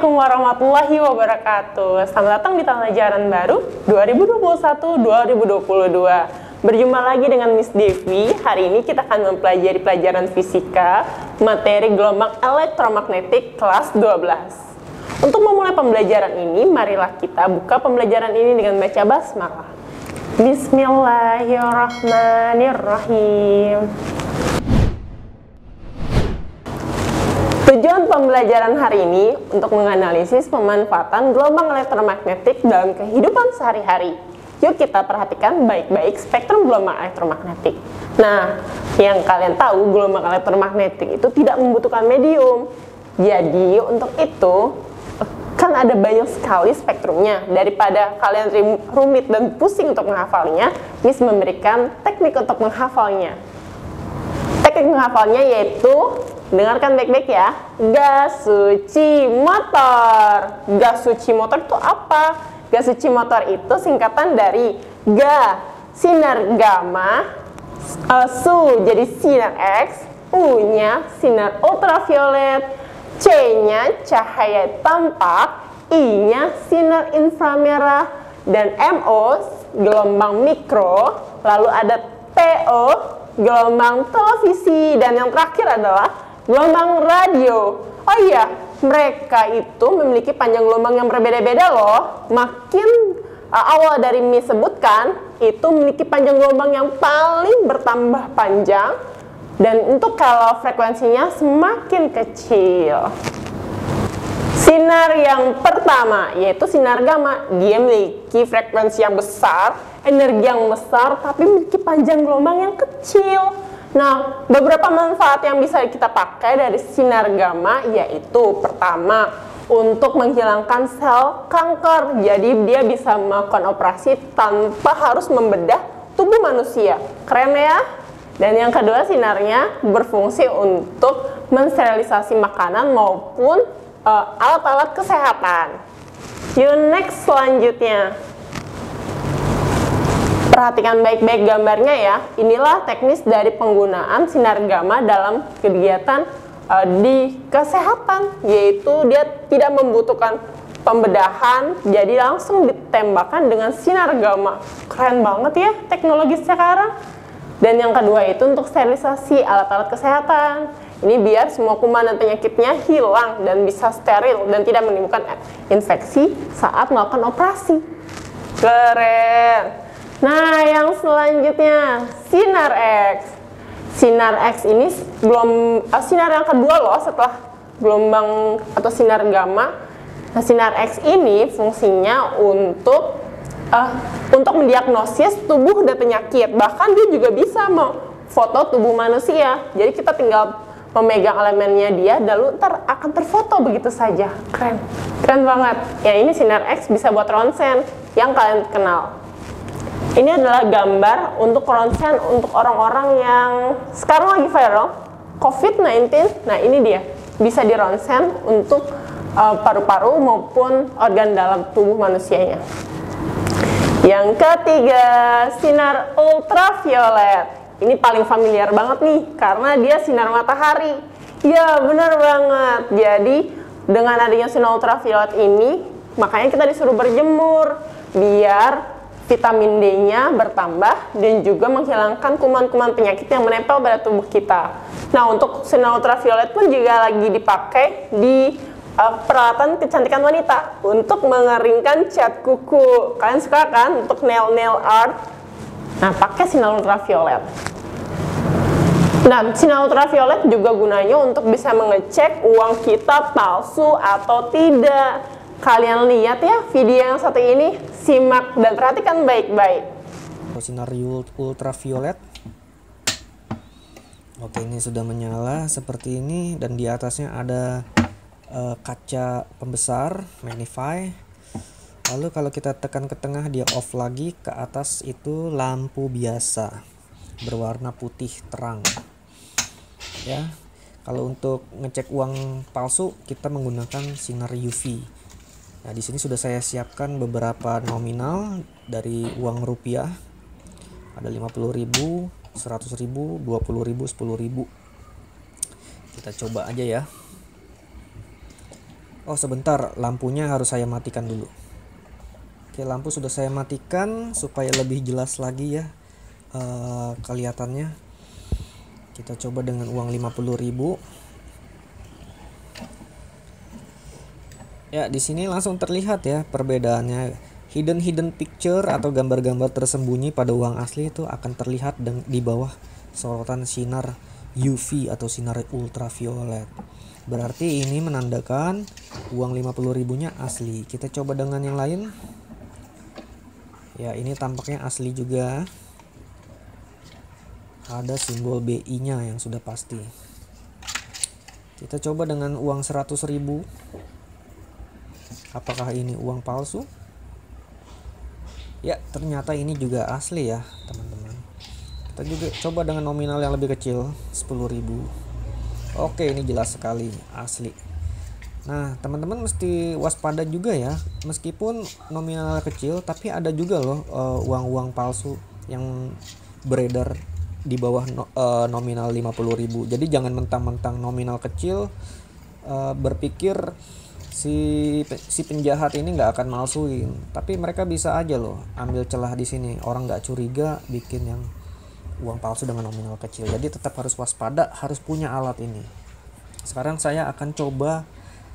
Assalamualaikum warahmatullahi wabarakatuh. Selamat datang di tahun ajaran baru 2021-2022. Berjumpa lagi dengan Miss Devi. Hari ini kita akan mempelajari pelajaran fisika, materi gelombang elektromagnetik kelas 12. Untuk memulai pembelajaran ini, marilah kita buka pembelajaran ini dengan baca basmalah. Bismillahirrahmanirrahim. Tujuan pembelajaran hari ini untuk menganalisis pemanfaatan gelombang elektromagnetik dalam kehidupan sehari-hari. Yuk kita perhatikan baik-baik spektrum gelombang elektromagnetik. Nah, yang kalian tahu gelombang elektromagnetik itu tidak membutuhkan medium. Jadi untuk itu kan ada banyak sekali spektrumnya. Daripada kalian rumit dan pusing untuk menghafalnya, Miss memberikan teknik untuk menghafalnya. Teknik menghafalnya yaitu, dengarkan baik-baik ya, gas suci motor. Gas suci motor itu apa? Gas suci motor itu singkatan dari Ga, sinar gamma, Su jadi sinar X, U-nya sinar ultraviolet, C-nya cahaya tampak, I-nya sinar inframerah, dan MO gelombang mikro, lalu ada TO gelombang televisi, dan yang terakhir adalah gelombang radio. Oh iya, mereka itu memiliki panjang gelombang yang berbeda-beda loh. Makin awal dari Miss sebutkan, itu memiliki panjang gelombang yang paling bertambah panjang, dan untuk kalau frekuensinya semakin kecil. Sinar yang pertama yaitu sinar gamma. Dia memiliki frekuensi yang besar, energi yang besar, tapi memiliki panjang gelombang yang kecil. Nah, beberapa manfaat yang bisa kita pakai dari sinar gamma yaitu pertama, untuk menghilangkan sel kanker. Jadi dia bisa melakukan operasi tanpa harus membedah tubuh manusia. Keren ya? Dan yang kedua, sinarnya berfungsi untuk mensterilisasi makanan maupun alat-alat kesehatan. Yuk next selanjutnya. Perhatikan baik-baik gambarnya ya. Inilah teknis dari penggunaan sinar gamma dalam kegiatan di kesehatan, yaitu dia tidak membutuhkan pembedahan, jadi langsung ditembakkan dengan sinar gamma. Keren banget ya teknologi sekarang. Dan yang kedua itu untuk sterilisasi alat-alat kesehatan. Ini biar semua kuman dan penyakitnya hilang dan bisa steril dan tidak menimbulkan infeksi saat melakukan operasi. Keren. Nah, yang selanjutnya sinar X. Sinar X ini sinar yang kedua loh setelah gelombang atau sinar gamma. Nah, sinar X ini fungsinya untuk mendiagnosis tubuh dan penyakit. Bahkan dia juga bisa foto tubuh manusia. Jadi kita tinggal memegang elemennya dia, lalu akan terfoto begitu saja. Keren, keren banget. Ya, ini sinar X bisa buat ronsen yang kalian kenal. Ini adalah gambar untuk ronsen untuk orang-orang yang sekarang lagi viral, COVID-19. Nah, ini dia, bisa di ronsen untuk paru-paru maupun organ dalam tubuh manusianya. Yang ketiga, sinar ultraviolet. Ini paling familiar banget nih, karena dia sinar matahari. Ya, benar banget. Jadi, dengan adanya sinar ultraviolet ini, makanya kita disuruh berjemur, biar vitamin D-nya bertambah dan juga menghilangkan kuman-kuman penyakit yang menempel pada tubuh kita. Nah, untuk sinar ultraviolet pun juga lagi dipakai di peralatan kecantikan wanita untuk mengeringkan cat kuku. Kalian suka kan untuk nail art? Nah, pakai sinar ultraviolet. Nah, sinar ultraviolet juga gunanya untuk bisa mengecek uang kita palsu atau tidak. Kalian lihat ya video yang satu ini, simak dan perhatikan baik-baik. Sinar ultraviolet. Oke, ini sudah menyala seperti ini dan di atasnya ada kaca pembesar, magnify. Lalu kalau kita tekan ke tengah dia off lagi, ke atas itu lampu biasa berwarna putih terang. Ya. Kalau untuk ngecek uang palsu kita menggunakan sinar UV. Nah, di sini sudah saya siapkan beberapa nominal dari uang rupiah. Ada 50.000, 100.000, 20.000, 10.000. Kita coba aja ya. Oh sebentar, lampunya harus saya matikan dulu. Oke, lampu sudah saya matikan supaya lebih jelas lagi ya kelihatannya. Kita coba dengan uang 50.000. Ya, di sini langsung terlihat ya perbedaannya. Hidden picture atau gambar-gambar tersembunyi pada uang asli itu akan terlihat di bawah sorotan sinar UV atau sinar ultraviolet. Berarti ini menandakan uang 50.000-nya asli. Kita coba dengan yang lain. Ya, ini tampaknya asli juga. Ada simbol BI-nya yang sudah pasti. Kita coba dengan uang 100.000. Apakah ini uang palsu? Ya, ternyata ini juga asli ya, teman-teman. Kita juga coba dengan nominal yang lebih kecil, 10.000. Oke, ini jelas sekali asli. Nah, teman-teman mesti waspada juga ya. Meskipun nominal kecil, tapi ada juga loh uang-uang palsu yang beredar di bawah nominal 50.000. Jadi jangan mentang-mentang nominal kecil berpikir si penjahat ini nggak akan malsuin. Tapi mereka bisa aja loh ambil celah di sini. Orang nggak curiga bikin yang uang palsu dengan nominal kecil. Jadi tetap harus waspada, harus punya alat ini. Sekarang saya akan coba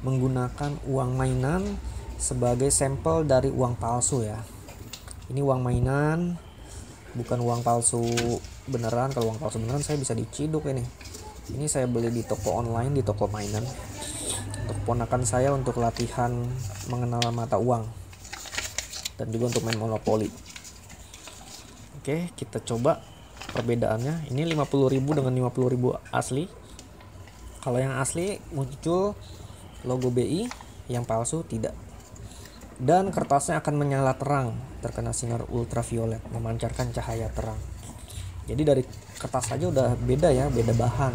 menggunakan uang mainan sebagai sampel dari uang palsu ya. Ini uang mainan, bukan uang palsu beneran. Kalau uang palsu beneran saya bisa diciduk ini. Ini saya beli di toko online, di toko mainan. Untuk ponakan saya untuk latihan mengenal mata uang. Dan juga untuk main monopoli. Oke, kita coba perbedaannya. Ini 50.000 dengan 50.000 asli. Kalau yang asli muncul logo BI, yang palsu tidak. Dan kertasnya akan menyala terang, terkena sinar ultraviolet, memancarkan cahaya terang. Jadi dari kertas saja udah beda ya, beda bahan.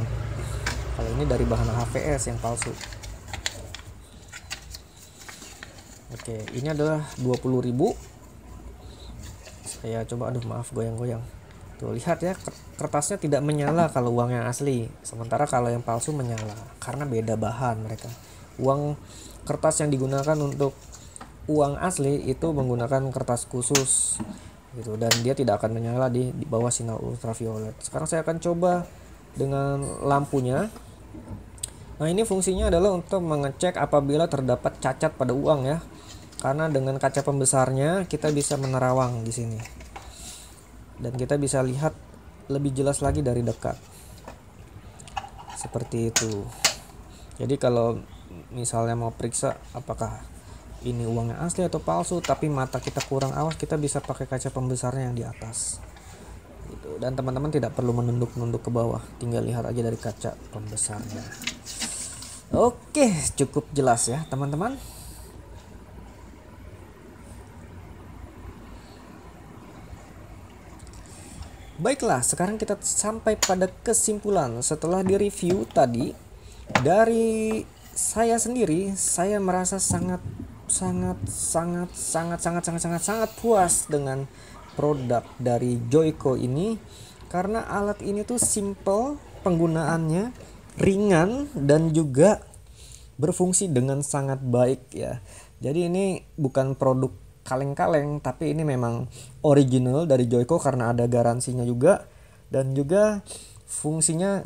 Kalau ini dari bahan HVS yang palsu. Oke, ini adalah 20.000. Saya coba, maaf goyang-goyang. Tuh lihat ya, kertasnya tidak menyala kalau uang yang asli, sementara kalau yang palsu menyala karena beda bahan mereka. Uang kertas yang digunakan untuk uang asli itu menggunakan kertas khusus gitu, dan dia tidak akan menyala di bawah sinar ultraviolet. Sekarang saya akan coba dengan lampunya. Nah, ini fungsinya adalah untuk mengecek apabila terdapat cacat pada uang ya. Karena dengan kaca pembesarnya kita bisa menerawang di sini. Dan kita bisa lihat lebih jelas lagi dari dekat. Seperti itu. Jadi kalau misalnya mau periksa apakah ini uangnya asli atau palsu, tapi mata kita kurang awas, kita bisa pakai kaca pembesarnya yang di atas. Gitu. Dan teman-teman tidak perlu menunduk-nunduk ke bawah, tinggal lihat aja dari kaca pembesarnya. Oke, cukup jelas ya teman-teman. Baiklah, sekarang kita sampai pada kesimpulan. Setelah direview tadi, dari saya sendiri, saya merasa sangat puas dengan produk dari Joico ini, karena alat ini tuh simple penggunaannya, ringan, dan juga berfungsi dengan sangat baik ya. Jadi ini bukan produk kaleng-kaleng, tapi ini memang original dari Joico karena ada garansinya juga, dan juga fungsinya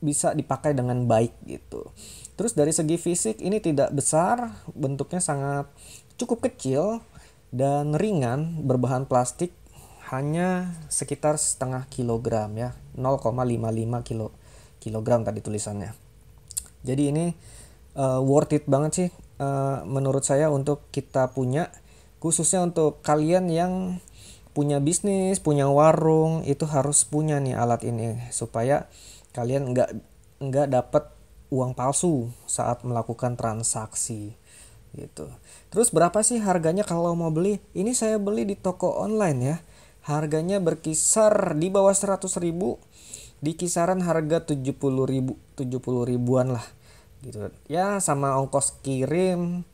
bisa dipakai dengan baik gitu. Terus dari segi fisik ini tidak besar, bentuknya sangat cukup kecil dan ringan, berbahan plastik, hanya sekitar setengah kilogram ya, 0,55 kilogram tadi tulisannya. Jadi ini worth it banget sih menurut saya untuk kita punya, khususnya untuk kalian yang punya bisnis, punya warung, itu harus punya nih alat ini supaya kalian nggak dapat uang palsu saat melakukan transaksi gitu. Terus berapa sih harganya kalau mau beli? Ini saya beli di toko online ya. Harganya berkisar di bawah 100.000, di kisaran harga 70.000-an lah gitu. Ya sama ongkos kirim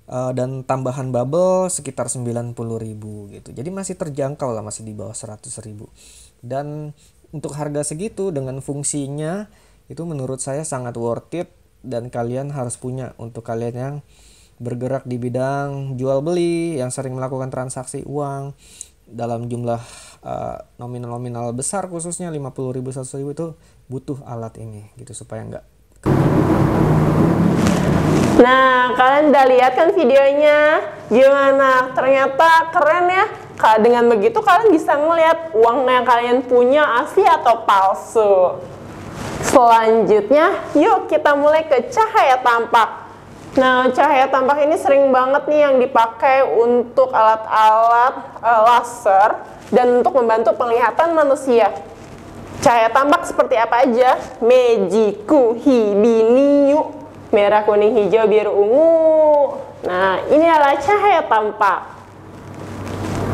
dan tambahan bubble sekitar 90.000 gitu. Jadi masih terjangkau lah, masih di bawah 100.000. Dan untuk harga segitu dengan fungsinya itu menurut saya sangat worth it dan kalian harus punya untuk kalian yang bergerak di bidang jual beli, yang sering melakukan transaksi uang dalam jumlah nominal besar, khususnya 50.000 100.000 itu butuh alat ini gitu supaya enggak. Nah, kalian udah lihat kan videonya? Gimana? Ternyata keren ya. Dengan begitu kalian bisa ngelihat uang yang kalian punya asli atau palsu. Selanjutnya, yuk kita mulai ke cahaya tampak. Nah, cahaya tampak ini sering banget nih yang dipakai untuk alat-alat laser dan untuk membantu penglihatan manusia. Cahaya tampak seperti apa aja? Meiji, kuhi, biniu, merah, kuning, hijau, biru, ungu. Nah, ini adalah cahaya tampak.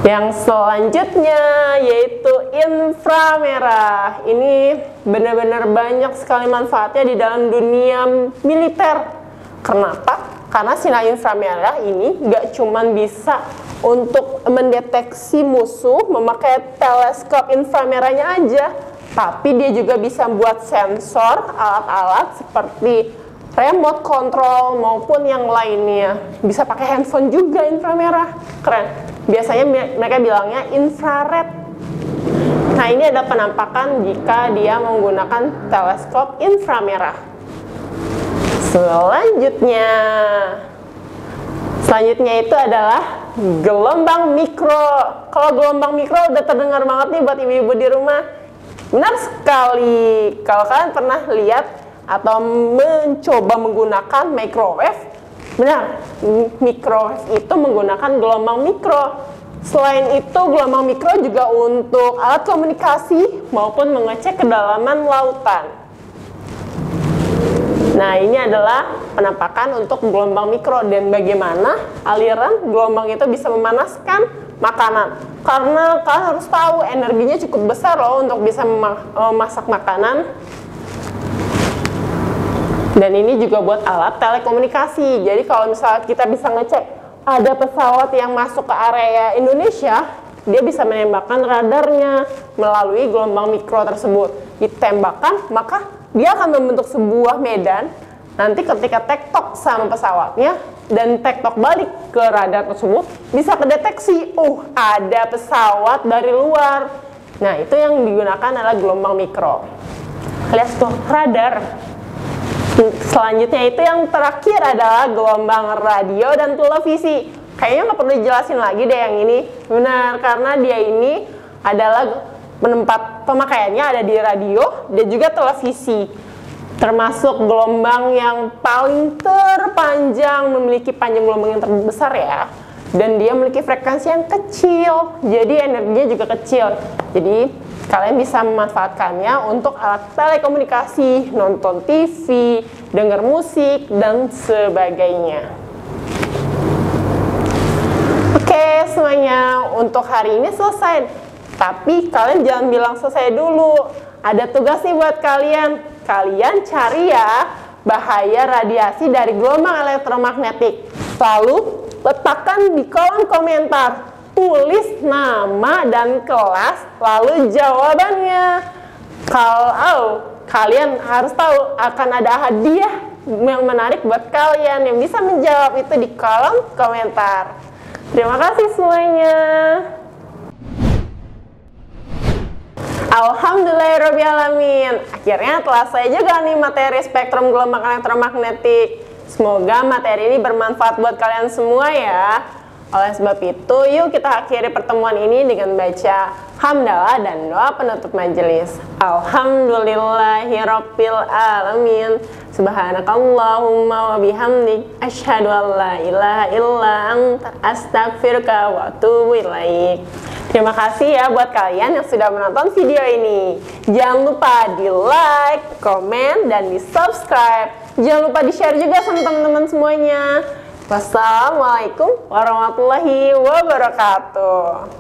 Yang selanjutnya yaitu inframerah. Ini benar-benar banyak sekali manfaatnya di dalam dunia militer. Kenapa? Karena sinar inframerah ini nggak cuman bisa untuk mendeteksi musuh memakai teleskop inframerahnya aja, tapi dia juga bisa buat sensor, alat-alat seperti remote control maupun yang lainnya. Bisa pakai handphone juga inframerah. Keren. Biasanya mereka bilangnya infrared. Nah, ini ada penampakan jika dia menggunakan teleskop inframerah. Selanjutnya itu adalah gelombang mikro. Kalau gelombang mikro udah terdengar banget nih buat ibu-ibu di rumah. Benar sekali. Kalau kalian pernah lihat atau mencoba menggunakan microwave, benar, microwave itu menggunakan gelombang mikro. Selain itu, gelombang mikro juga untuk alat komunikasi maupun mengecek kedalaman lautan. Nah, ini adalah penampakan untuk gelombang mikro dan bagaimana aliran gelombang itu bisa memanaskan makanan. Karena kalian harus tahu energinya cukup besar loh untuk bisa memasak makanan. Dan ini juga buat alat telekomunikasi. Jadi kalau misalnya kita bisa ngecek ada pesawat yang masuk ke area Indonesia, dia bisa menembakkan radarnya melalui gelombang mikro tersebut. Ditembakkan, maka dia akan membentuk sebuah medan. Nanti ketika tektok sama pesawatnya dan tektok balik ke radar tersebut, bisa kedeteksi, ada pesawat dari luar. Nah, itu yang digunakan adalah gelombang mikro. Lihat tuh, radar. Selanjutnya itu yang terakhir adalah gelombang radio dan televisi. Kayaknya nggak perlu dijelasin lagi deh yang ini. Benar, karena dia ini adalah pemakaiannya ada di radio dan juga televisi. Termasuk gelombang yang paling terpanjang, memiliki panjang gelombang yang terbesar ya. Dan dia memiliki frekuensi yang kecil, jadi energinya juga kecil. Jadi kalian bisa memanfaatkannya untuk alat telekomunikasi, nonton TV, dengar musik, dan sebagainya. Oke, semuanya untuk hari ini selesai. Tapi kalian jangan bilang selesai dulu. Ada tugas nih buat kalian. Kalian cari ya bahaya radiasi dari gelombang elektromagnetik. Lalu letakkan di kolom komentar. Tulis nama dan kelas, lalu jawabannya. Kalau kalian harus tahu akan ada hadiah yang menarik buat kalian yang bisa menjawab itu di kolom komentar. Terima kasih semuanya. Alhamdulillahirrahmanirrahim. Akhirnya telah saya juga nih materi spektrum gelombang elektromagnetik. Semoga materi ini bermanfaat buat kalian semua ya. Oleh sebab itu, yuk kita akhiri pertemuan ini dengan baca hamdalah dan doa penutup majelis. Alhamdulillahirabbil alamin. Subhanakallahumma wa bihamdik asyhadu an la ilaha illa anta astaghfiruka wa atubu ilaik. Terima kasih ya buat kalian yang sudah menonton video ini. Jangan lupa di like, komen, dan di subscribe. Jangan lupa di share juga sama teman-teman semuanya. Wassalamualaikum warahmatullahi wabarakatuh.